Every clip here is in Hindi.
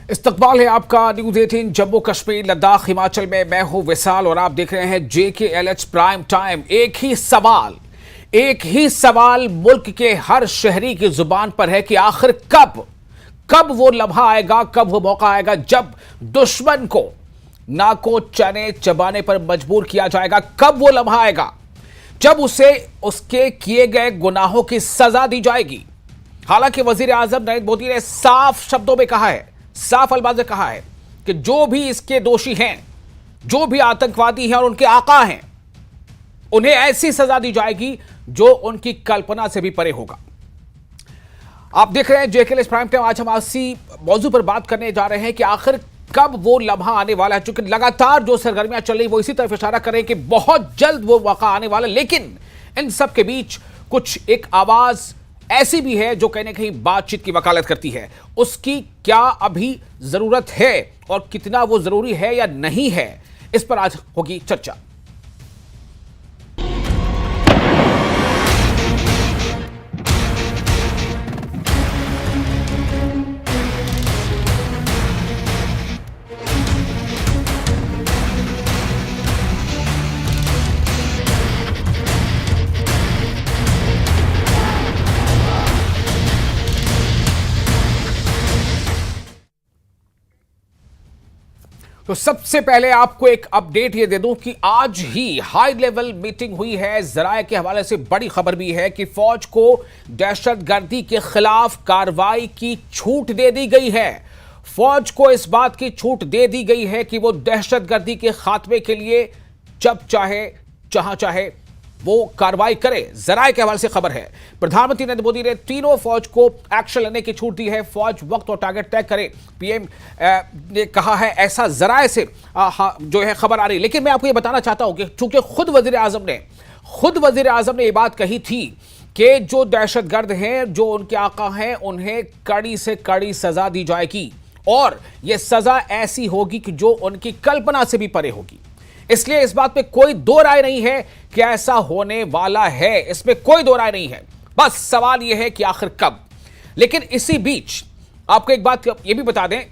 इस्तकबाल है आपका न्यूज 18 जम्मू कश्मीर लद्दाख हिमाचल में। मैं हूं विशाल और आप देख रहे हैं JKLH प्राइम टाइम। एक ही सवाल मुल्क के हर शहरी की जुबान पर है कि आखिर कब वो लम्हा आएगा, कब वो मौका आएगा जब दुश्मन को नाको चने चबाने पर मजबूर किया जाएगा। कब वो लम्हा आएगा जब उसे उसके किए गए गुनाहों की सजा दी जाएगी। हालांकि वजीर आजम नरेंद्र मोदी ने साफ शब्दों में कहा है, साफ अल्फाज में कहा है कि जो भी इसके दोषी हैं, जो भी आतंकवादी हैं और उनके आका हैं, उन्हें ऐसी सजा दी जाएगी जो उनकी कल्पना से भी परे होगा। आप देख रहे हैं JKLH प्राइम टाइम। आज हम इसी मौजू पर बात करने जा रहे हैं कि आखिर कब वो लम्हा आने वाला है। चूंकि लगातार जो सरगर्मियां चल रही वो इसी तरफ इशारा कर रहे हैं कि बहुत जल्द वो मौका आने वाला है। लेकिन इन सब के बीच कुछ एक आवाज ऐसी भी है जो कहीं ना कहीं बातचीत की वकालत करती है। उसकी क्या अभी जरूरत है और कितना वो जरूरी है या नहीं है, इस पर आज होगी चर्चा। तो सबसे पहले आपको एक अपडेट ये दे दूं कि आज ही हाई लेवल मीटिंग हुई है। जराये के हवाले से बड़ी खबर भी है कि फौज को दहशतगर्दी के खिलाफ कार्रवाई की छूट दे दी गई है। फौज को इस बात की छूट दे दी गई है कि वो दहशतगर्दी के खात्मे के लिए जब चाहे जहां चाहे वो कार्रवाई करे। जराये के हवाले से खबर है प्रधानमंत्री नरेंद्र मोदी ने तीनों फौज को एक्शन लेने की छूट दी है। फौज वक्त और टारगेट तय करे, PM ने कहा है, ऐसा जराये से जो है खबर आ रही। लेकिन मैं आपको ये बताना चाहता हूं कि चूंकि खुद वजीर आजम ने ये बात कही थी कि जो दहशतगर्द हैं, जो उनके आका हैं, उन्हें कड़ी से कड़ी सजा दी जाएगी और यह सजा ऐसी होगी कि जो उनकी कल्पना से भी परे होगी। इसलिए इस बात पे कोई दो राय नहीं है कि ऐसा होने वाला है, इसमें कोई दो राय नहीं है। बस सवाल यह है कि आखिर कब। लेकिन इसी बीच आपको एक बात यह भी बता दें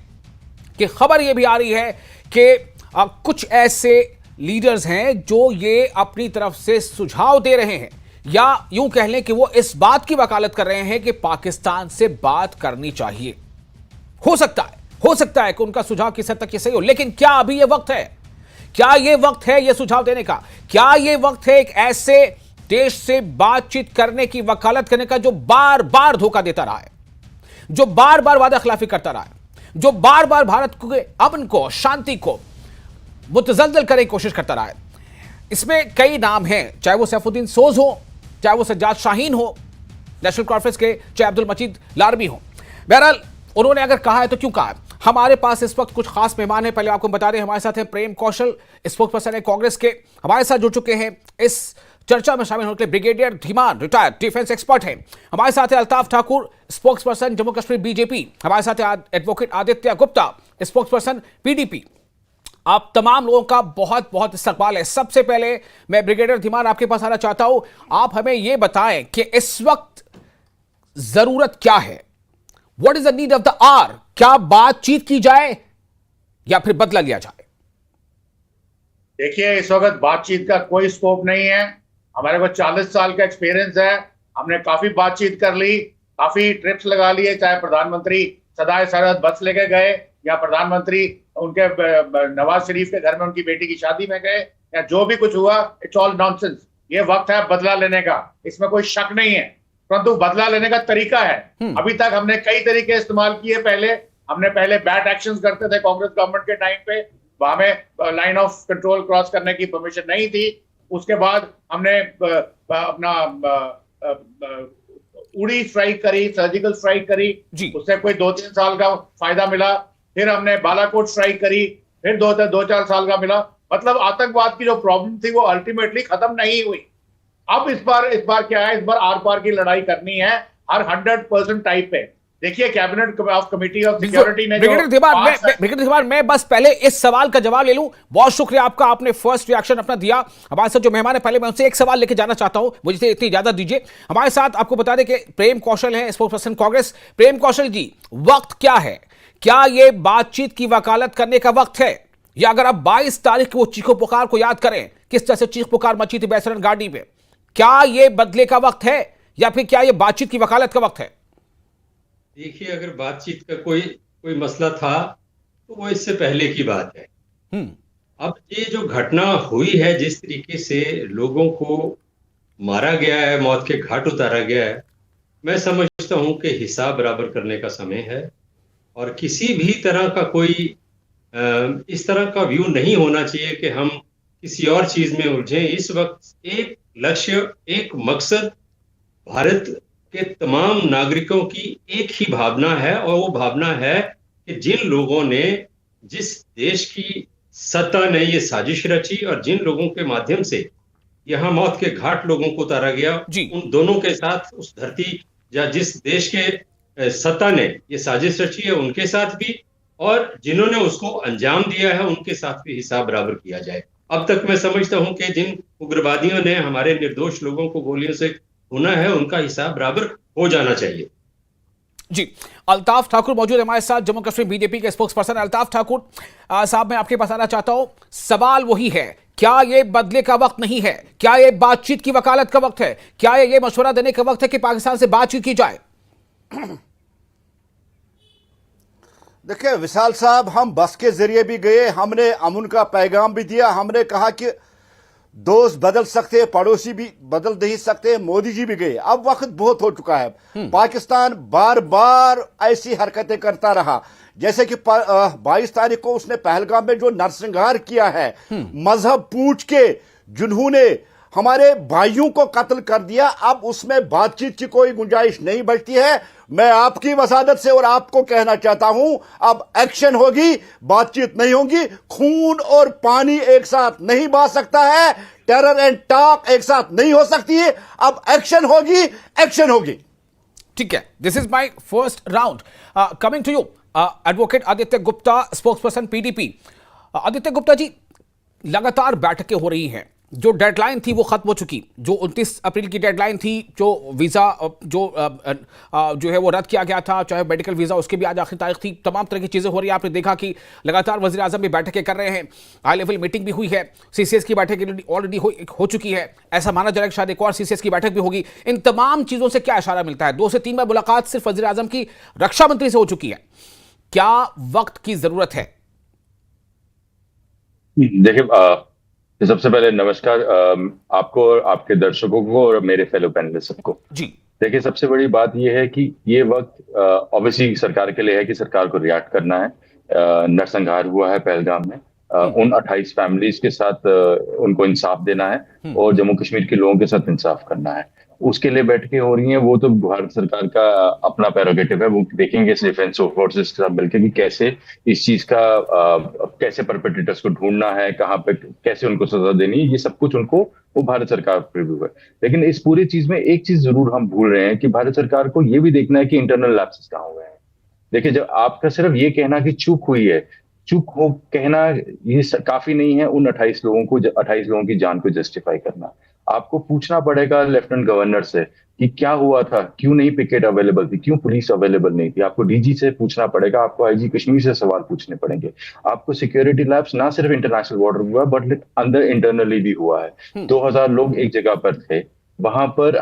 कि खबर यह भी आ रही है कि कुछ ऐसे लीडर्स हैं जो ये अपनी तरफ से सुझाव दे रहे हैं, या यूं कह लें कि वो इस बात की वकालत कर रहे हैं कि पाकिस्तान से बात करनी चाहिए। हो सकता है कि उनका सुझाव किस हद तक ये सही हो, लेकिन क्या अभी यह वक्त है? क्या यह वक्त है यह सुझाव देने का? क्या यह वक्त है एक ऐसे देश से बातचीत करने की, वकालत करने का जो बार बार धोखा देता रहा है, जो बार बार वादा खिलाफी करता रहा है, जो बार बार भारत के अमन को, शांति को मुतजल्जल करने की कोशिश करता रहा है? इसमें कई नाम हैं, चाहे वो सैफुद्दीन सोज हो, चाहे वो सज्जाद शाहीन हो नेशनल कॉन्फ्रेंस के, चाहे अब्दुल मजीद लारबी हो। बहरहाल उन्होंने अगर कहा है तो क्यों कहा है। हमारे पास इस वक्त कुछ खास मेहमान हैं। पहले आपको बता दें, हमारे साथ हैं प्रेम कौशल, स्पोक्सपर्सन है कांग्रेस के, हमारे साथ जुड़ चुके हैं इस चर्चा में शामिल होने के लिए। Brigadier Dhiman retired defence expert हैं। हमारे साथ है अल्ताफ ठाकुर, स्पोक्सपर्सन जम्मू कश्मीर BJP। हमारे साथ है advocate Aditya Gupta, spokesperson PDP। आप तमाम लोगों का बहुत बहुत इस्तकबाल है। सबसे पहले मैं ब्रिगेडियर धीमान आपके पास आना चाहता हूं। आप हमें यह बताएं कि इस वक्त जरूरत क्या है? What is the need of the hour? क्या बातचीत की जाए या फिर बदला लिया जाए? देखिए, इस वक्त बातचीत का कोई स्कोप नहीं है। हमारे को 40 साल का एक्सपीरियंस है। हमने काफी बातचीत कर ली, काफी ट्रिप्स लगा लिए, चाहे प्रधानमंत्री सदाए सरहद बस लेके गए या प्रधानमंत्री उनके नवाज शरीफ के घर में उनकी बेटी की शादी में गए, या जो भी कुछ हुआ, इट्स ऑल नॉनसेंस। ये वक्त है बदला लेने का, इसमें कोई शक नहीं है। परंतु बदला लेने का तरीका है। अभी तक हमने कई तरीके इस्तेमाल किए। हमने पहले बैट एक्शंस करते थे कांग्रेस गवर्नमेंट के टाइम पे, हमें लाइन ऑफ कंट्रोल क्रॉस करने की परमिशन नहीं थी। उसके बाद हमने अपना उड़ी स्ट्राइक करी, सर्जिकल स्ट्राइक करी, उससे कोई 2-3 साल का फायदा मिला। फिर हमने बालाकोट स्ट्राइक करी, फिर 2-4 साल का मिला। मतलब आतंकवाद की जो प्रॉब्लम थी वो अल्टीमेटली खत्म नहीं हुई। अब इस बार क्या है, इस बार आर पार की लड़ाई करनी है हर 100% टाइप पे। देखिए, cabinet of committee of security ने ब्रिगेडियर धीमान, मैं बस पहले इस सवाल का जवाब ले लूं। बहुत शुक्रिया आपका, आपने फर्स्ट रिएक्शन अपना दिया। हमारे साथ जो मेहमान है, पहले मैं उनसे एक सवाल लेके जाना चाहता हूं, मुझे इतनी इजाजत दीजिए। हमारे साथ आपको बता दें कि प्रेम कौशल है, स्पोक्सपर्सन कांग्रेस। प्रेम कौशल जी, वक्त क्या है? क्या ये बातचीत की वकालत करने का वक्त है? या अगर आप 22 तारीख को चीखो पुकार को याद करें, किस तरह से चीख पुकार मची थी बैसरन गाड़ी में, क्या ये बदले का वक्त है या फिर क्या ये बातचीत की वकालत का वक्त है? देखिए, अगर बातचीत का कोई मसला था तो वो इससे पहले की बात है। अब ये जो घटना हुई है, जिस तरीके से लोगों को मारा गया है, मौत के घाट उतारा गया है, मैं समझता हूं कि हिसाब बराबर करने का समय है और किसी भी तरह का कोई इस तरह का व्यू नहीं होना चाहिए कि हम किसी और चीज में उलझे। इस वक्त एक लक्ष्य, एक मकसद भारत के तमाम नागरिकों की एक ही भावना है और वो भावना है कि जिन लोगों ने, जिस देश की सत्ता ने ये साजिश रची और जिन लोगों के माध्यम से यहाँ मौत के घाट लोगों को उतारा गया, उन दोनों के साथ उस धरती या जिस देश के सत्ता ने ये साजिश रची है उनके साथ भी, और जिन्होंने उसको अंजाम दिया है उनके साथ भी हिसाब बराबर किया जाए। अब तक मैं समझता हूं कि जिन उग्रवादियों ने हमारे निर्दोष लोगों को गोलियों से खूना है, उनका हिसाब बराबर हो जाना चाहिए। जी, अल्ताफ ठाकुर मौजूद है हमारे साथ, जम्मू कश्मीर बीजेपी के स्पोक्स पर्सन। अल्ताफ ठाकुर साहब, मैं आपके पास आना चाहता हूं। सवाल वही है, क्या ये बदले का वक्त नहीं है? क्या ये बातचीत की वकालत का वक्त है? क्या ये मशवरा देने का वक्त है कि पाकिस्तान से बातचीत की जाए? देखिए विशाल साहब, हम बस के जरिए भी गए, हमने अमन का पैगाम भी दिया, हमने कहा कि दोस्त बदल सकते हैं, पड़ोसी भी बदल नहीं सकते। मोदी जी भी गए। अब वक्त बहुत हो चुका है। पाकिस्तान बार बार ऐसी हरकतें करता रहा, जैसे कि 22 तारीख को उसने पहलगाम में जो नरसंहार किया है, मजहब पूछ के जिन्होंने हमारे भाइयों को कत्ल कर दिया, अब उसमें बातचीत की कोई गुंजाइश नहीं बचती है। मैं आपकी वसादत से और आपको कहना चाहता हूं, अब एक्शन होगी, बातचीत नहीं होगी। खून और पानी एक साथ नहीं बहा सकता है, टेरर एंड टॉक एक साथ नहीं हो सकती है। अब एक्शन होगी, एक्शन होगी। ठीक है, this is my first round. Coming to you advocate Aditya Gupta, spokesperson PDP. Aditya Gupta ji, लगातार बैठकें हो रही हैं, जो डेडलाइन थी वो खत्म हो चुकी। जो 29 अप्रैल की डेडलाइन थी, जो वीजा जो है वो रद्द किया गया था, चाहे मेडिकल वीजा, उसकी भी आज आखिरी तारीख थी। तमाम तरह की चीजें हो रही है। आपने देखा कि लगातार वजीर आजम भी बैठकें कर रहे हैं, हाई लेवल मीटिंग भी हुई है, सीसीएस की बैठक ऑलरेडी हो चुकी है। ऐसा माना जा रहा है कि शायद एक और सीसीएस की बैठक भी होगी। इन तमाम चीजों से क्या इशारा मिलता है? 2 से 3 बार मुलाकात सिर्फ वजीर आजम की रक्षा मंत्री से हो चुकी है। क्या वक्त की जरूरत है? देखिए, सबसे पहले नमस्कार आपको और आपके दर्शकों को और मेरे फेलो पैनलिस्ट सबको जी। देखिए, सबसे बड़ी बात यह है कि ये वक्त ऑब्वियसली सरकार के लिए है कि सरकार को रिएक्ट करना है। नरसंहार हुआ है पहलगाम में, उन 28 फैमिलीज के साथ उनको इंसाफ देना है और जम्मू कश्मीर के लोगों के साथ इंसाफ करना है। उसके लिए बैठकें हो रही हैं, वो तो भारत सरकार का अपना प्रेरोगेटिव है। वो देखेंगे इस डिफेंस फोर्सेस के साथ मिलकर कि कैसे इस चीज का कैसे परपेट्रेटर्स को ढूंढना है, कहाँ पे कैसे उनको सजा देनी है, ये सब कुछ उनको वो भारत सरकार प्रिव्यू है। लेकिन इस पूरी चीज में एक चीज जरूर हम भूल रहे हैं कि भारत सरकार को ये भी देखना है कि इंटरनल लैप्सेस कहाँ हुए हैं। देखिए, जब आपका सिर्फ ये कहना कि चूक हुई है, चूक हो कहना ये काफी नहीं है उन 28 लोगों की जान को जस्टिफाई करना। आपको पूछना पड़ेगा लेफ्टिनेंट गवर्नर से कि क्या हुआ था, क्यों नहीं पिकेट अवेलेबल थी, क्यों पुलिस अवेलेबल नहीं थी। आपको डीजी से पूछना पड़ेगा, आपको आईजी कश्मीर से सवाल पूछने पड़ेंगे। आपको सिक्योरिटी लैप्स ना सिर्फ इंटरनेशनल बॉर्डर हुआ बट अंदर इंटरनली भी हुआ है। 2000 लोग एक जगह पर थे, वहां पर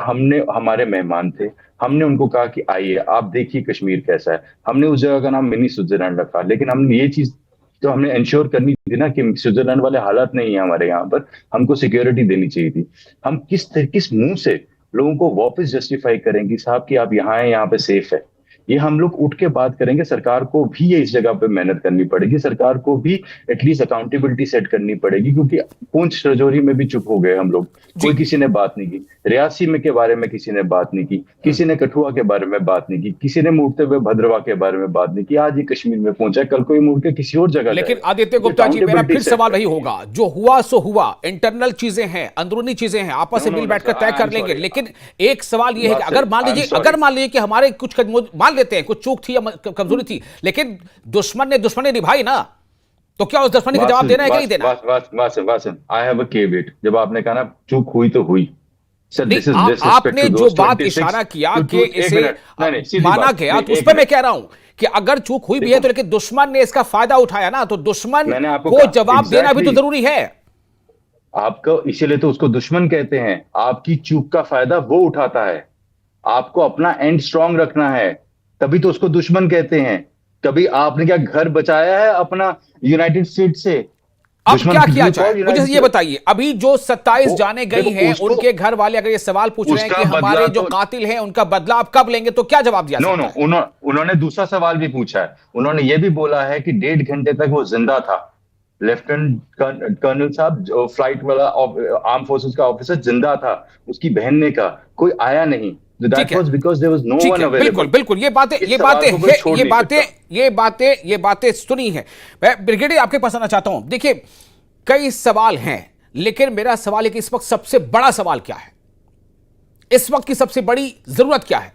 हमारे मेहमान थे, हमने उनको कहा कि आइए आप देखिए कश्मीर कैसा है। हमने उस जगह का नाम मिनी स्विट्जरलैंड रखा, लेकिन हमने ये चीज तो हमने इंश्योर करनी थी ना कि स्विट्जरलैंड वाले हालात नहीं है हमारे यहाँ पर, हमको सिक्योरिटी देनी चाहिए थी। हम किस मुंह से लोगों को वापस जस्टिफाई करेंगे साहब कि आप यहाँ हैं, यहाँ पे सेफ है? ये हम लोग उठ के बात करेंगे। सरकार को भी ये इस जगह पे मेहनत करनी पड़ेगी, सरकार को भी एटलीस्ट अकाउंटेबिलिटी सेट करनी पड़ेगी, क्योंकि पुंछ रजौरी में भी चुप हो गए हम लोग, कोई किसी ने बात नहीं की। रियासी में के बारे में किसी ने बात नहीं की, किसी ने कठुआ के बारे में बात नहीं की, किसी ने मुड़ते हुए भद्रवा के बारे में बात नहीं की। आज ये कश्मीर में पहुंचा, कल को ये मुड़ के किसी और जगह। लेकिन आदित्य गुप्ता जी, मेरा फिर सवाल वही होगा, जो हुआ सो हुआ, इंटरनल चीजें हैं, अंदरूनी चीजें हैं, आपस में मिल बैठकर तय कर लेंगे। लेकिन एक सवाल ये है कि अगर मान लीजिए कि हमारे कुछ मान लेते हैं कुछ चूक थी या कमजोरी थी, लेकिन दुश्मन ने निभाई ना, तो क्या उस दुश्मनी का जवाब देना है कि नहीं देना? I have a caveat. जब आपने कहा ना चूक हुई तो हुई, Sir, नहीं, this is disrespect आपने to जो those बात 26 इशारा किया to- कि to- एक इसे मिनट, नहीं, सीधी माना बात, गया, नहीं, तो उस एक पर मैं मिनट। कह रहा हूं कि अगर चूक हुई भी है तो लेकिन दुश्मन ने इसका फायदा उठाया ना, तो दुश्मन मैंने आपको को कहा, जवाब देना भी तो exactly। जरूरी है। आपको इसीलिए तो उसको दुश्मन कहते हैं। आपकी चूक का फायदा वो उठाता है। आपको अपना एंड स्ट्रांग रखना है, तभी तो उसको दुश्मन कहते हैं। कभी आपने क्या घर बचाया है अपना यूनाइटेड स्टेट से? अब दुश्मन क्या की किया view जाए, call मुझे United ये States। बताइए, अभी जो 27 वो- जाने गई देखो, हैं उसको- उनके घर वाले अगर ये सवाल पूछ रहे हैं उसका कि हमारे बदला जो तो- कातिल हैं उनका बदला आप कब लेंगे, तो क्या जवाब दिया नो सकता नो, है? उन्होंने दूसरा सवाल भी पूछा है। उन्होंने ये भी बोला है कि 1.5 घंटे तक वो जिंदा था। लेफ्टिनेंट कर्नल साहब, जो फ्लाइट वाला आर्म फोर्सेस का ऑफिसर जिंदा था, उसकी बहन ने कहा कोई आया नहीं। ठीक दैट है। Was because there was no ठीक वन है, अवेलेबल। बिल्कुल बिल्कुल, ये बातें ये बातें सुनी है। मैं ब्रिगेडियर आपके पास आना चाहता हूं। देखिए, कई सवाल हैं, लेकिन मेरा सवाल है कि इस वक्त सबसे बड़ा सवाल क्या है, इस वक्त की सबसे बड़ी जरूरत क्या है?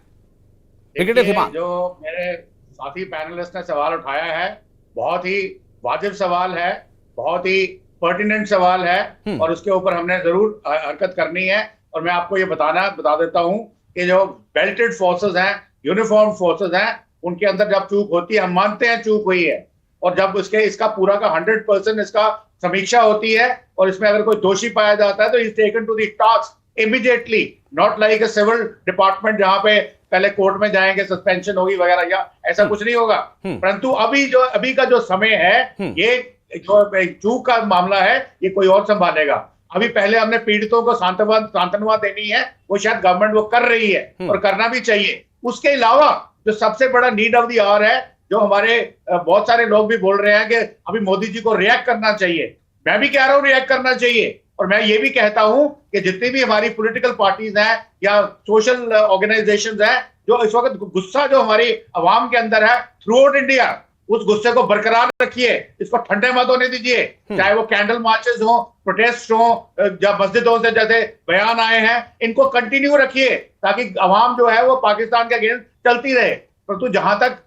ब्रिगेडियर धीमान, जो मेरे साथी पैनलिस्ट ने सवाल उठाया है, बहुत ही वाजिब सवाल है, बहुत ही पर्टिनेंट सवाल है, और उसके ऊपर हमने जरूर हरकत करनी है। और मैं आपको ये बता देता हूं कि जो बेल्टेड फोर्सेस हैं, यूनिफॉर्म फोर्सेस हैं, उनके अंदर जब चूक होती है, हम मानते हैं चूक हुई है, और जब इसका पूरा का 100% इसका समीक्षा होती है, और इसमें अगर कोई दोषी पाया जाता है तो is taken to the task immediately, not like a civil department जहां पे पहले कोर्ट में जाएंगे, सस्पेंशन होगी वगैरह, या ऐसा कुछ नहीं होगा। परंतु अभी का जो समय है, ये जो चूक का मामला है, ये कोई और संभालेगा। अभी पहले हमने पीड़ितों को सांत्वना देनी है, वो शायद गवर्नमेंट वो कर रही है और करना भी चाहिए। उसके अलावा जो सबसे बड़ा नीड ऑफ द आवर है, जो हमारे बहुत सारे लोग भी बोल रहे हैं कि अभी मोदी जी को रिएक्ट करना चाहिए, मैं भी कह रहा हूं रिएक्ट करना चाहिए। और मैं ये भी कहता हूं कि जितनी भी हमारी पॉलिटिकल पार्टीज हैं या सोशल ऑर्गेनाइजेशंस हैं, जो इस वक्त गुस्सा जो हमारी अवाम के अंदर है थ्रू आउट इंडिया, उस गुस्से को बरकरार रखिए, इसको ठंडे मत होने दीजिए। चाहे वो कैंडल मार्चेस हो, प्रोटेस्ट हो, या मस्जिदों से जैसे बयान आए हैं, इनको कंटिन्यू रखिए, ताकि अवाम जो है वो पाकिस्तान के अगेंस्ट चलती रहे। परंतु जहां तक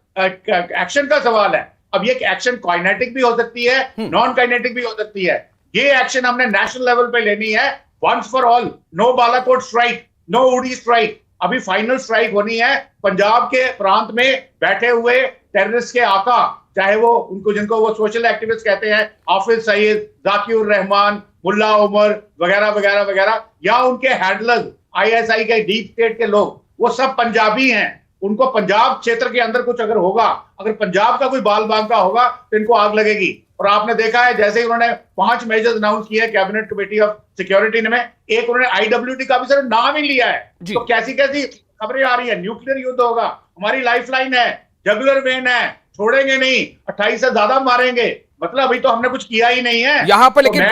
एक्शन का सवाल है, अब ये एक्शन काइनेटिक भी हो सकती है, नॉन काइनेटिक भी हो सकती है। ये एक्शन हमने नेशनल लेवल पे लेनी है, once for all. No Balakot strike, no Uri strike, अभी फाइनल स्ट्राइक होनी है। पंजाब के प्रांत में बैठे हुए टेररिस्ट के आका, चाहे वो उनको जिनको वो सोशल एक्टिविस्ट कहते हैं, हाफिज सईद, जाकिर रहमान, मुल्ला उमर वगैरह वगैरह वगैरह, या उनके हैंडलर्स ISI के डीप स्टेट के लोग, वो सब पंजाबी हैं। उनको पंजाब क्षेत्र के अंदर कुछ अगर होगा, अगर पंजाब का कोई बाल बांका होगा, तो इनको आग लगेगी। और आपने देखा है, जैसे ही उन्होंने 5 मेजर्स अनाउंस किए कैबिनेट कमेटी ऑफ सिक्योरिटी में, एक उन्होंने IWT का भी सिर्फ नाम ही लिया है। तो कैसी कैसी खबरें आ रही है, न्यूक्लियर युद्ध होगा, हमारी लाइफलाइन है, जुगुलर वेन है, छोड़ेंगे नहीं, 28 से ज्यादा मारेंगे। मतलब अभी तो हमने कुछ किया ही नहीं है यहां पर। लेकिन तो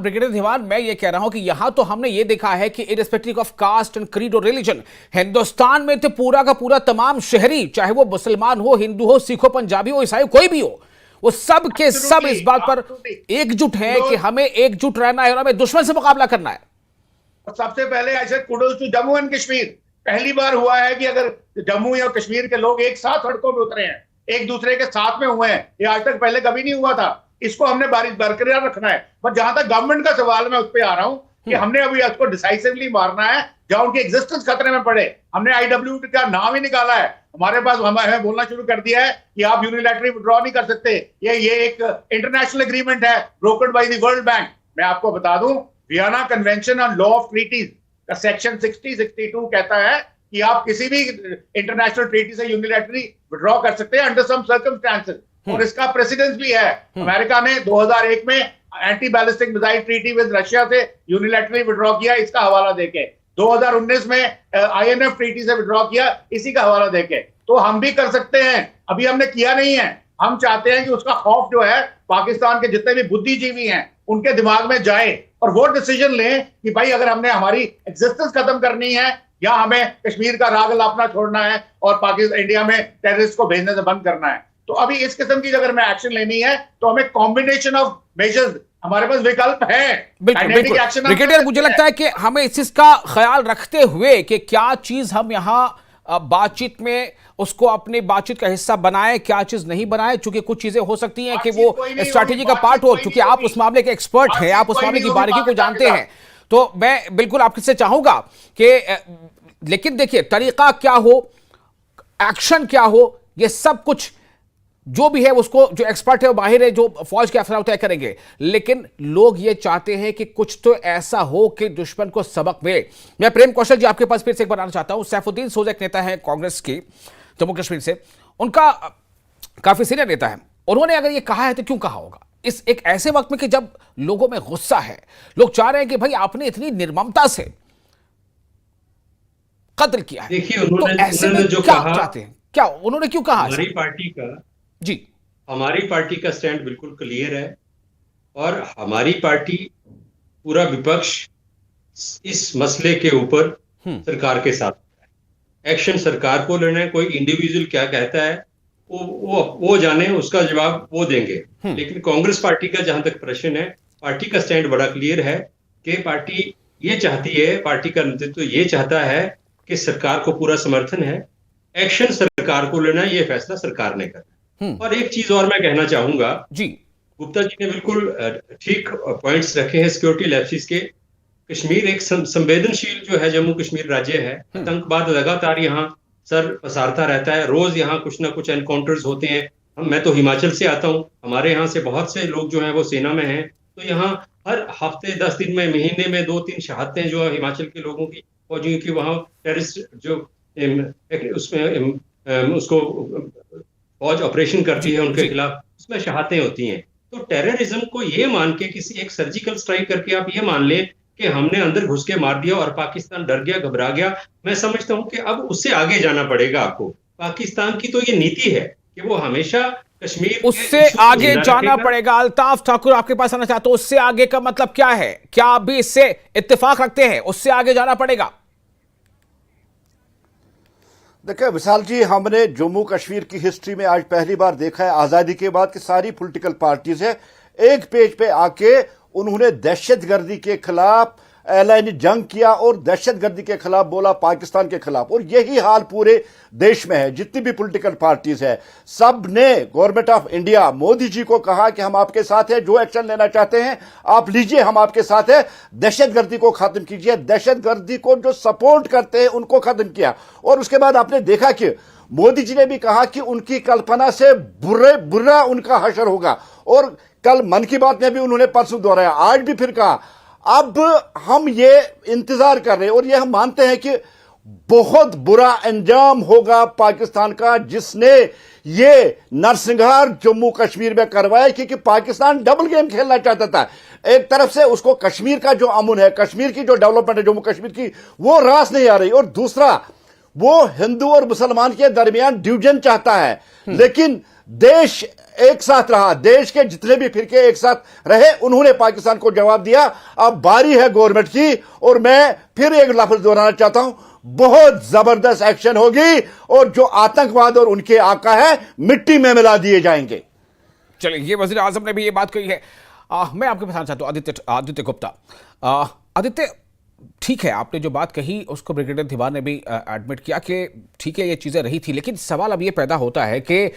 ब्रिगेडियर धीमान, मैं ये कह रहा हूं कि यहां तो हमने ये देखा है कि irrespective of caste and creed और रिलीजन, हिंदुस्तान में तो पूरा का पूरा तमाम शहरी, चाहे वो मुसलमान हो, हिंदू हो, सिख हो, पंजाबी हो, ईसाई, कोई भी हो, वो सब के सब इस बात पर एकजुट है कि हमें एकजुट रहना है और हमें दुश्मन से मुकाबला करना है। सबसे पहले ऐसे kudos to Jammu and Kashmir, पहली बार हुआ है कि अगर जम्मू या कश्मीर के लोग एक साथ सड़कों पे उतरे हैं, एक दूसरे के साथ में हुए हैं, ये आज तक पहले कभी नहीं हुआ था। इसको हमने बरकरार रखना है। पर जहां तक गवर्नमेंट का सवाल, मैं उस पर आ रहा हूं कि हमने अभी उसको डिसाइसिवली मारना है जहां उनकी एग्जिस्टेंस खतरे में पड़े। हमने IWT का नाम ही निकाला है, हमारे पास हमें बोलना शुरू कर दिया है कि आप यूनिलैटरली विड्रॉ नहीं कर सकते, ये एक इंटरनेशनल एग्रीमेंट है broken by the world bank. मैं आपको बता दूं, Vienna convention on law of treaties का सेक्शन 60-62 कहता है कि आप किसी भी इंटरनेशनल ट्रीटी से यूनिलैटरली विड्रॉ कर सकते हैं अंडर सम सर्कमस्टेंसेस, और इसका प्रेसिडेंस भी है। अमेरिका ने 2001 में anti ballistic missile treaty with Russia से यूनिलैटरली विड्रॉ किया, इसका हवाला देके। 2019 में INF ट्रीटी से विड्रॉ किया, इसी का हवाला देके। तो हम भी कर सकते हैं, अभी हमने किया नहीं है। हम चाहते हैं कि उसका खौफ जो है पाकिस्तान के जितने भी बुद्धिजीवी हैं उनके दिमाग में जाए, और वो डिसीजन लें कि भाई अगर हमने हमारी एग्जिस्टेंस खत्म करनी है, या हमें कश्मीर का राग लापना छोड़ना है और पाकिस्तान इंडिया में टेररिस्ट को भेजने से बंद करना है। तो अभी इस किस्म की अगर हमें एक्शन लेनी है, तो हमें कॉम्बिनेशन ऑफ मेजर्स, हमारे पास विकल्प है। बिल्कुल ब्रिगेडियर, मुझे लगता है कि हमें इस चीज का ख्याल रखते हुए कि क्या चीज हम यहाँ बातचीत में उसको अपनी बातचीत का हिस्सा बनाए, क्या चीज नहीं बनाए, चूंकि कुछ चीजें हो सकती हैं कि वो स्ट्रैटेजी का पार्ट हो, चूंकि आप उस मामले के एक्सपर्ट हैं, आप उस मामले की बारीकी को जानते हैं, तो मैं बिल्कुल आपसे चाहूंगा कि लेकिन देखिए तरीका क्या हो, एक्शन क्या हो, ये सब कुछ जो भी है उसको जो एक्सपर्ट है वो बाहर है, जो फौज के अफसर तय करेंगे, लेकिन लोग ये चाहते हैं कि कुछ तो ऐसा हो कि दुश्मन को सबक मिले। मैं प्रेम कौशल जी आपके पास फिर से एक बार आना चाहता हूं। सैफुद्दीन सोजा एक नेता है कांग्रेस की जम्मू कश्मीर से, उनका काफी सीनियर नेता है, उन्होंने अगर ये कहा है तो क्यों कहा होगा इस एक ऐसे वक्त में कि जब लोगों में गुस्सा है, लोग चाह रहे हैं कि भाई आपने इतनी निर्ममता से कत्ल किया है। देखिए तो ऐसे में जो क्या कहा, चाहते हैं, क्या उन्होंने क्यों कहा हमारी पार्टी का जी? हमारी पार्टी का स्टैंड बिल्कुल क्लियर है और हमारी पार्टी पूरा विपक्ष इस मसले के ऊपर सरकार के साथ है। एक्शन सरकार को लेना है। कोई इंडिविजुअल क्या कहता है वो जाने, उसका जवाब वो देंगे। लेकिन कांग्रेस पार्टी का जहां तक प्रश्न है, पार्टी का स्टैंड बड़ा क्लियर है कि पार्टी ये चाहती है, पार्टी का नेतृत्व ये चाहता है कि सरकार को पूरा समर्थन है, एक्शन सरकार को लेना है, ये फैसला सरकार ने करना। और एक चीज और मैं कहना चाहूंगा जी, गुप्ता जी ने बिल्कुल ठीक पॉइंट्स रखे हैं सिक्योरिटी लैप्सेस के। कश्मीर एक संवेदनशील जो है जम्मू कश्मीर राज्य है। आतंकवाद लगातार यहाँ सर पसारता रहता है, रोज यहाँ कुछ ना कुछ एनकाउंटर्स होते हैं। मैं तो हिमाचल से आता हूँ, हमारे यहाँ से बहुत से लोग जो हैं वो सेना में हैं, तो यहाँ हर हफ्ते 10 दिन में, महीने में 2-3 शहादतें जो है हिमाचल के लोगों की फौजियों की वहाँ टेररिस्ट जो उसमें उसको फौज ऑपरेशन करती है उनके खिलाफ, उसमें शहादतें होती हैं। तो टेररिज्म को ये मान के किसी एक सर्जिकल स्ट्राइक करके आप ये मान लें कि हमने अंदर घुस के मार दिया और पाकिस्तान डर गया, घबरा गया, मैं समझता हूं कि अब उससे आगे जाना पड़ेगा आपको। पाकिस्तान की तो ये नीति है कि वो हमेशा कश्मीर उससे आगे जाना पड़ेगा। अल्ताफ ठाकुर आपके पास आना चाहता हूं, उससे आगे का मतलब क्या है? क्या आप भी इससे इत्तेफाक रखते हैं, उससे आगे जाना पड़ेगा? देखिए विशाल जी, हमने जम्मू कश्मीर की हिस्ट्री में आज पहली बार देखा है आजादी के बाद कि सारी पॉलिटिकल पार्टीज है एक पेज पे आके उन्होंने दहशतगर्दी के खिलाफ ऐलान जंग किया और दहशतगर्दी के खिलाफ बोला, पाकिस्तान के खिलाफ। और यही हाल पूरे देश में है। जितनी भी पॉलिटिकल पार्टीज है सब ने government of India Modi ji को कहा कि हम आपके साथ हैं, जो एक्शन लेना चाहते हैं आप लीजिए, हम आपके साथ हैं, दहशतगर्दी को खत्म कीजिए। दहशतगर्दी को जो सपोर्ट करते हैं उनको खत्म किया। और उसके बाद आपने देखा कि मोदी जी ने भी कहा कि उनकी कल्पना से बुरा उनका हशर होगा। और कल मन की बात में भी उन्होंने परसों दोहराया, आज भी फिर कहा। अब हम ये इंतजार कर रहे हैं और ये हम मानते हैं कि बहुत बुरा अंजाम होगा पाकिस्तान का, जिसने ये नरसंहार जम्मू कश्मीर में करवाया, क्योंकि पाकिस्तान डबल गेम खेलना चाहता था। एक तरफ से उसको कश्मीर का जो अमन है, कश्मीर की जो डेवलपमेंट है जम्मू कश्मीर की, वो रास नहीं आ रही, और दूसरा वो हिंदू और मुसलमान के दरमियान डिवीजन चाहता है। लेकिन देश एक साथ रहा, देश के जितने भी फिरके एक साथ रहे, उन्होंने पाकिस्तान को जवाब दिया। अब बारी है गवर्नमेंट की, और मैं फिर एक लफ्ज दोहराना चाहता हूं, बहुत जबरदस्त एक्शन होगी और जो आतंकवाद और उनके आका है मिट्टी में मिला दिए जाएंगे। चलिए, ये वजीर आजम ने भी ये बात कही है। मैं आपके पास चाहता हूं आदित्य गुप्ता। आदित्य, ठीक है, आपने जो बात कही उसको ब्रिगेडियर दीवान ने भी एडमिट किया कि ठीक है ये चीजें रही थी, लेकिन सवाल अब ये पैदा होता है कि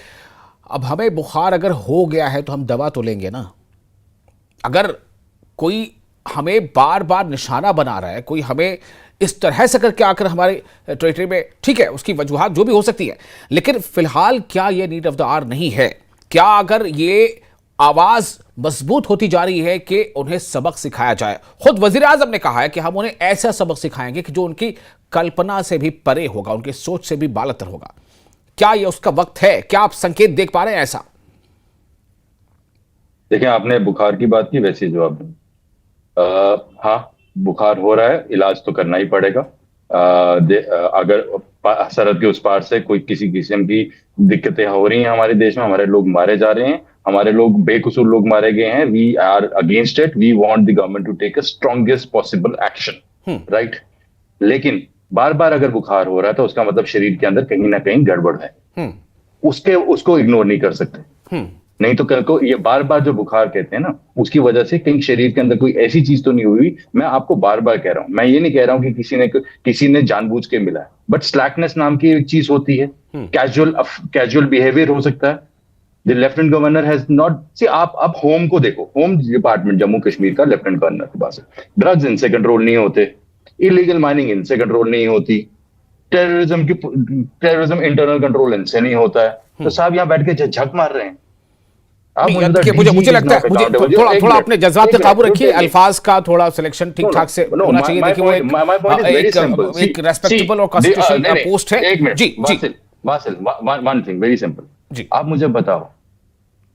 अब हमें बुखार अगर हो गया है तो हम दवा तो लेंगे ना। अगर कोई हमें बार बार निशाना बना रहा है, कोई हमें इस तरह से करके आकर हमारे टेरिटरी में, ठीक है उसकी वजूहात जो भी हो सकती है, लेकिन फिलहाल क्या ये नीड ऑफ द आवर नहीं है? क्या अगर ये आवाज मजबूत होती जा रही है कि उन्हें सबक सिखाया जाए? खुद वजीर आजम ने कहा है कि हम उन्हें ऐसा सबक सिखाएंगे कि जो उनकी कल्पना से भी परे होगा, उनकी सोच से भी बालतर होगा। क्या ये उसका वक्त है? क्या आप संकेत देख पा रहे हैं ऐसा? देखिए, आपने बुखार की बात की, वैसे जवाब दूं। हाँ, बुखार हो रहा है, इलाज तो करना ही पड़ेगा। अगर सरहद के उस पार से कोई किसी किस्म की दिक्कतें हो रही हैं हमारे देश में, हमारे लोग मारे जा रहे हैं, हमारे लोग बेकसूर लोग मारे गए हैं, we are against it, we want the government to take a strongest possible action, right. लेकिन बार बार अगर बुखार हो रहा है तो उसका मतलब शरीर के अंदर कहीं ना कहीं गड़बड़ है। उसको इग्नोर नहीं कर सकते। नहीं तो कल को ये बार बार जो बुखार कहते हैं ना, उसकी वजह से कहीं शरीर के अंदर कोई ऐसी चीज तो नहीं हुई। मैं आपको बार बार कह रहा हूं, मैं ये नहीं कह रहा हूं कि किसी ने जानबूझ के मिला है, बट स्लैकनेस नाम की एक चीज होती है, कैजुअल बिहेवियर हो सकता है, The lieutenant governor has not see आप होम को देखो, होम डिपार्टमेंट जम्मू कश्मीर का लेफ्टिनेंट गवर्नर के पास है, ड्रग्स इनसे कंट्रोल नहीं होते, इलीगल माइनिंग इनसे कंट्रोल नहीं होती, टेररिज्म इंटरनल कंट्रोल इनसे नहीं होता है, तो साहब यहाँ बैठ के झक मार रहे हैं। मुझे लगता है थोड़ा अपने जज्बात पे काबू रखिए, अल्फाज का थोड़ा सिलेक्शन ठीक ठाक से होना चाहिए। देखिए वो एक रेस्पेक्टेबल और कॉन्स्टिट्यूशनल पोस्ट है। जी जी Wasil, one thing very simple जी, आप मुझे बताओ,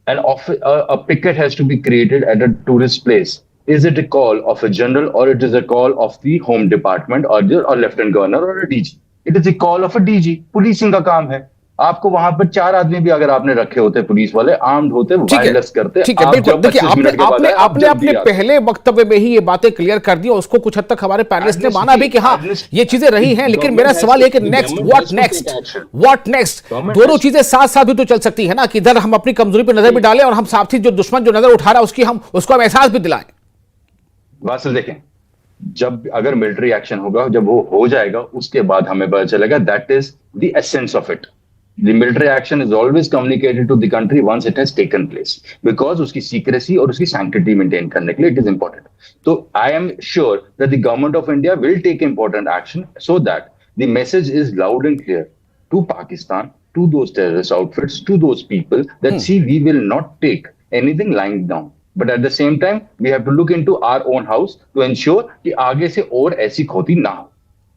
a picket has to be created at a tourist place. Is it a call of a general or it is a call of the home department or lieutenant governor or a DG? It is a call of a DG. Policing का काम है। आपको वहां पर 4 आदमी भी अगर आपने रखे होते, पुलिस वाले आर्म्ड होते, वायरलेस करते, ठीक है, बिल्कुल। देखिए आपने अपने पहले वक्तव्य में ही ये बातें क्लियर कर दी, उसको कुछ हद तक हमारे पैनलिस्ट ने माना भी कि हाँ ये चीजें रही हैं, लेकिन मेरा सवाल है कि नेक्स्ट व्हाट नेक्स्ट दोनों चीजें साथ साथ भी तो चल सकती है ना, कि इधर हम अपनी कमजोरी पर नजर भी डालें और हम साथी जो दुश्मन जो नजर उठा रहा है उसको हम एहसास भी दिलाएं। वासिल देखें, जब अगर मिलिट्री एक्शन होगा, जब वो हो जाएगा, उसके बाद हमें पता चलेगा that is the essence of it. The military action is always communicated to the country once it has taken place, because उसकी secrecy और उसकी sanctity maintain करने के लिए it is important. So I am sure that the government of India will take important action so that the message is loud and clear to Pakistan, to those terrorist outfits, to those people that see, we will not take anything lying down. But at the same time, we have to look into our own house to ensure कि आगे से और ऐसी खोती ना हो।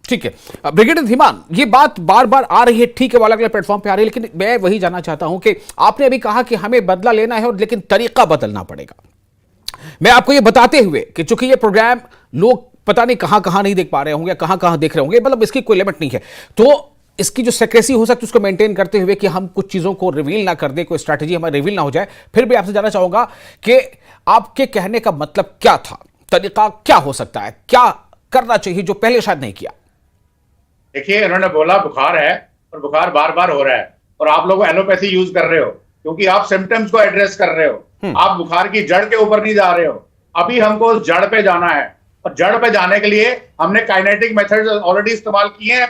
ठीक है ब्रिगेडियर धीमान, ये बात बार बार आ रही है, ठीक है, वो अलग अलग प्लेटफॉर्म पे आ रही है, लेकिन मैं वही जानना चाहता हूं कि आपने अभी कहा कि हमें बदला लेना है, और लेकिन तरीका बदलना पड़ेगा। मैं आपको ये बताते हुए कि चूंकि ये प्रोग्राम लोग पता नहीं कहां कहां नहीं देख पा रहे होंगे, कहां कहां देख रहे होंगे, मतलब इसकी कोई लिमिट नहीं है, तो इसकी जो सेक्रेसी हो सकती है उसको मेंटेन करते हुए कि हम कुछ चीजों को रिवील ना कर दे, कोई स्ट्रैटेजी हमारी रिवील ना हो जाए। फिर भी आपसे जानना चाहूंगा कि आपके कहने का मतलब क्या था, तरीका क्या हो सकता है, क्या करना चाहिए जो पहले शायद नहीं किया? देखिए, उन्होंने बोला बुखार है और बुखार बार बार हो रहा है, और आप लोग एलोपैथी यूज कर रहे हो क्योंकि आप सिम्टम्स को एड्रेस कर रहे हो, आप बुखार की जड़ के ऊपर नहीं जा रहे हो। अभी हमको उस जड़ पे जाना है, और जड़ पे जाने के लिए हमने काइनेटिक मेथड्स ऑलरेडी इस्तेमाल किए हैं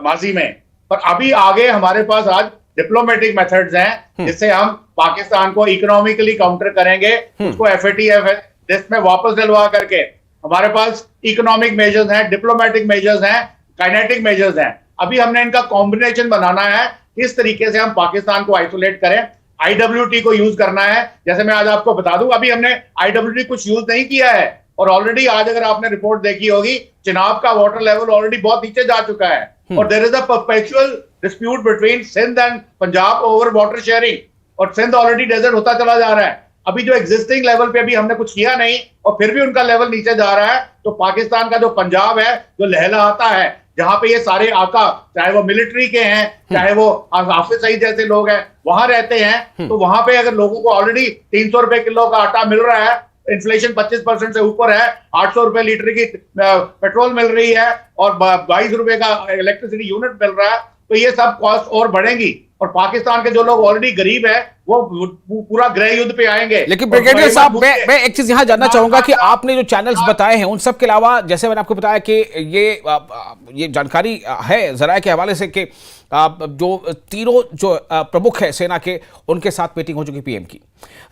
माजी में, पर अभी आगे हमारे पास आज डिप्लोमेटिक मेथड्स हैं जिससे हम पाकिस्तान को इकोनॉमिकली काउंटर करेंगे, उसको FATF लिस्ट में वापस दिलवा करके। हमारे पास इकोनॉमिक मेजर्स हैं, डिप्लोमेटिक मेजर्स हैं, काइनेटिक मेजर्स हैं। अभी हमने इनका कॉम्बिनेशन बनाना है, किस तरीके से हम पाकिस्तान को आइसोलेट करें। IWT को यूज करना है, जैसे मैं आज आपको बता दूं, अभी हमने IWT कुछ यूज नहीं किया है, और ऑलरेडी आज अगर आपने रिपोर्ट देखी होगी, चिनाब का वाटर लेवल ऑलरेडी बहुत नीचे जा चुका है, और there is a perpetual dispute between Sindh and Punjab over water sharing, और सिंध ऑलरेडी डेजर्ट होता चला जा रहा है। अभी जो एग्जिस्टिंग लेवल पे अभी हमने कुछ किया नहीं, और फिर भी उनका लेवल नीचे जा रहा है, तो पाकिस्तान का जो पंजाब है, जो लहलहाता है, जहां पे ये सारे आका, चाहे वो मिलिट्री के हैं, चाहे वो हाफिज सईद जैसे लोग हैं, वहां रहते हैं, तो वहां पे अगर लोगों को ऑलरेडी 300 रुपए किलो का आटा मिल रहा है, इन्फ्लेशन 25% से ऊपर है, 800 रुपए लीटर की पेट्रोल मिल रही है, और 22 रुपए का इलेक्ट्रिसिटी यूनिट मिल रहा है, तो ये सब कॉस्ट और बढ़ेंगी, और पाकिस्तान के जो लोग ऑलरेडी गरीब है वो पूरा गृह युद्ध पे आएंगे। लेकिन ब्रिगेडियर साहब, मैं एक चीज यहां जानना चाहूंगा कि आपने जो चैनल्स बताए हैं उन सब के अलावा, जैसे मैंने आपको बताया कि ये जानकारी है ज़राए के हवाले से कि जो तीनों जो प्रमुख है सेना के, उनके साथ मीटिंग हो चुकी PM की।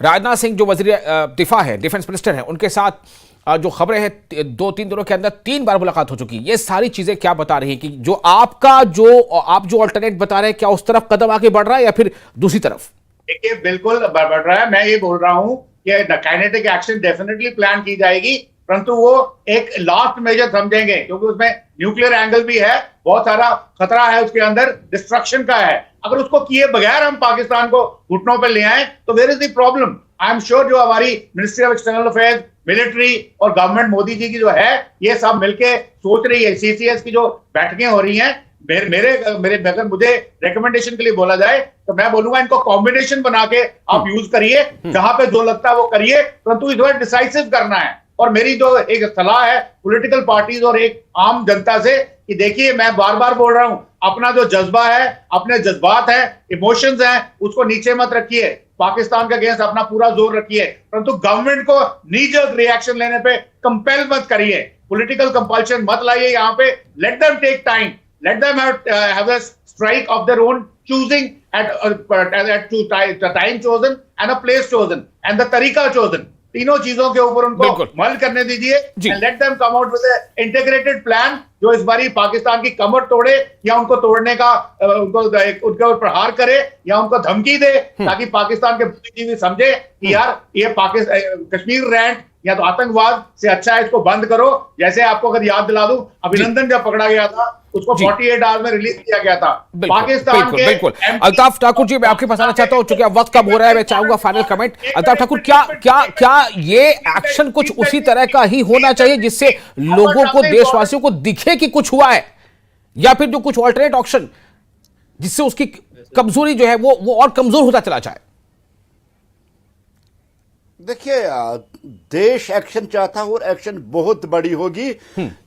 राजनाथ सिंह जो वजीर दिफा है, डिफेंस मिनिस्टर है, उनके साथ जो खबरें हैं 2-3 दिनों के अंदर 3 बार मुलाकात हो चुकी है। ये सारी चीजें क्या बता रही हैं कि जो आप जो अल्टरनेट बता रहे हैं, क्या उस तरफ कदम आगे बढ़ रहा है या फिर दूसरी तरफ? देखिए, बिल्कुल बढ़ रहा है। मैं ये बोल रहा हूं कि काइनेटिक एक्शन डेफिनेटली प्लान की जाएगी, परंतु वो एक लास्ट मेजर समझेंगे, क्योंकि उसमें न्यूक्लियर एंगल भी है, बहुत सारा खतरा है उसके अंदर, डिस्ट्रक्शन का है। अगर उसको किए बगैर हम पाकिस्तान को घुटनों पर ले आए तो where is the problem? I am sure जो हमारी ministry of external affairs, military और गवर्नमेंट मोदी जी की जो है, ये सब मिलके सोच रही है। CCS की जो बैठकें हो रही हैं, मेरे अगर मुझे रिकमेंडेशन के लिए बोला जाए तो मैं बोलूंगा इनको कॉम्बिनेशन बना के आप यूज करिए, जहां पे जो लगता है वो करिए, परंतु इस बार डिसाइसिव करना है। और मेरी जो एक सलाह है पॉलिटिकल पार्टीज और एक आम जनता से, कि देखिए, मैं बार बार बोल रहा हूं, अपना जो जज्बा है, अपने जज्बात है, इमोशंस हैं, उसको नीचे मत रखिए, पाकिस्तान के अगेंस्ट अपना पूरा जोर रखिए, परंतु गवर्नमेंट को नी जर्क रिएक्शन लेने पे कंपेल मत करिए, पॉलिटिकल कंपल्शन मत लाइए यहाँ पे। Let them take time, let them have a strike of their own choosing at time chosen and a place chosen and the तरीका chosen. तीनों चीजों के ऊपर उनको मल करने दीजिए and let them come out with an integrated plan जो इस बारी पाकिस्तान की कमर तोड़े या उनको तोड़ने का उनके ऊपर प्रहार करे या उनको धमकी दे ताकि पाकिस्तान के बुद्धिजीवी समझे कि यार ये कश्मीर रैंट या तो आतंकवाद से अच्छा है इसको बंद करो। जैसे आपको अगर याद दिला दूं, अभिनंदन जब पकड़ा गया था उसको 48 आवर्स में रिलीज किया गया था। पाकिस्तान के बिल्कुल। अल्ताफ ठाकुर जी, मैं आपके पास आना चाहता हूं, क्योंकि अब वक्त कम हो रहा है, मैं चाहूंगा फाइनल कमेंट। अल्ताफ ठाकुर, क्या ये एक्शन कुछ उसी तरह का ही होना चाहिए जिससे लोगों को, देशवासियों को दिखे कि कुछ हुआ है, या फिर जो कुछ ऑल्टरनेट ऑप्शन जिससे उसकी कमजोरी जो है वो और कमजोर होता चला जाए? देखिए, देश एक्शन चाहता है और एक्शन बहुत बड़ी होगी।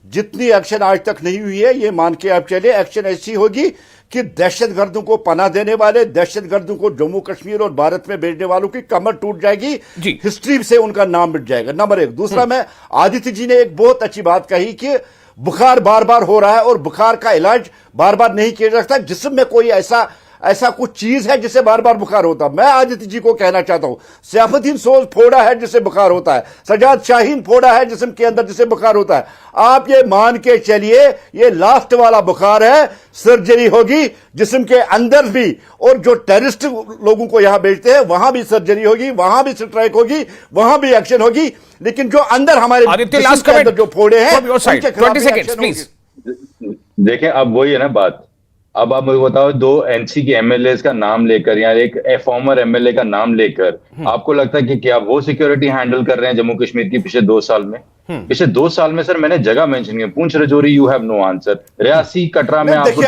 जितनी एक्शन आज तक नहीं हुई है, ये मान के आप चले, एक्शन ऐसी होगी कि दहशतगर्दों को पनाह देने वाले, दहशतगर्दों को जम्मू कश्मीर और भारत में भेजने वालों की कमर टूट जाएगी, हिस्ट्री से उनका नाम मिट जाएगा। नंबर एक। दूसरा, मैं आदित्य जी ने एक बहुत अच्छी बात कही कि बुखार बार बार हो रहा है और बुखार का इलाज बार बार नहीं किया जा सकता। जिस्म में कोई ऐसा कुछ चीज है जिससे बार बार बुखार होता है। मैं आदित्य जी को कहना चाहता हूं, सैफुद्दीन सोज फोड़ा है जिससे बुखार होता है, सजाद शाहीन फोड़ा है जिस्म के अंदर जिससे बुखार होता है। आप ये मान के चलिए, ये लास्ट वाला बुखार है, सर्जरी होगी जिस्म के अंदर भी, और जो टेररिस्ट लोगों को यहां भेजते हैं वहां भी सर्जरी होगी, वहां भी स्ट्राइक होगी, वहां भी एक्शन होगी। लेकिन जो अंदर हमारे जिस्म के अंदर जो फोड़े हैं, 20 सेकंड्स प्लीज। देखें, अब वही है ना बात। अब आप मुझे बताओ, 2 एनसी के एमएलए का नाम लेकर या एक फॉर्मर एमएलए का नाम लेकर आपको लगता है कि क्या वो सिक्योरिटी हैंडल कर रहे हैं जम्मू कश्मीर की पिछले 2 साल में? पिछले 2 साल में सर, मैंने जगह मेंशन की, Poonch Rajouri you have no answer, Reasi Katra में आपको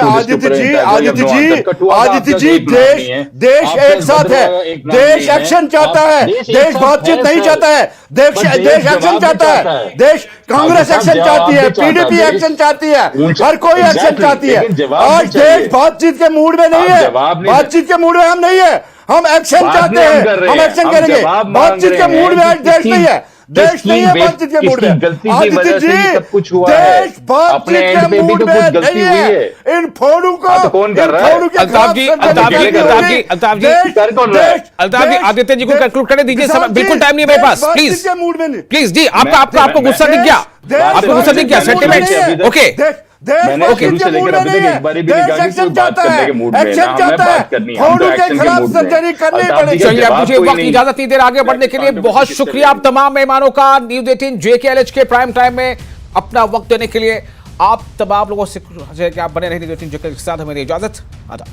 आदित्य जी, देश एक साथ है, देश एक्शन चाहता है, देश बातचीत नहीं चाहता है, देश एक्शन चाहता है, देश कांग्रेस एक्शन चाहती है, पीडीपी एक्शन चाहती है, हर कोई एक्शन चाहती है। आज देश बातचीत के मूड में नहीं है, बातचीत के मूड में हम नहीं है, हम एक्शन चाहते हैं, हम एक्शन करेंगे। बातचीत के मूड में आज देश नहीं है, देश नहीं है बातचीत के मूड में। आदित्य जी, देश बातचीत के मूड में नहीं है। इन फोड़ों को तो कौन कर रहा है? अल्ताफ जी, आदित्य जी को कंक्लूड करने दीजिए, बिल्कुल टाइम नहीं है मेरे पास। प्लीज जी, आपको गुस्सा दिख गया, आपको गुस्सा दिख गया, सेंटिमेंट ओके। मैंने शुरू से लेकर अभी तक एक बार भी नहीं कहा कि कोई बात करने के मूड में ना, हमें बात करनी है, हम तो एक्शन के मूड में। चलिए, मुझे वक्त इजाजत नहीं दे रहा आगे बढ़ने के लिए। बहुत शुक्रिया आप तमाम मेहमानों का, न्यूज़ 18 JKLH के प्राइम टाइम में अपना वक्त देने के लिए। आप तमाम लोगों से आप बने रहे न्यूज़ 18 JKLH के साथ। हमें इजाजत। आदाब।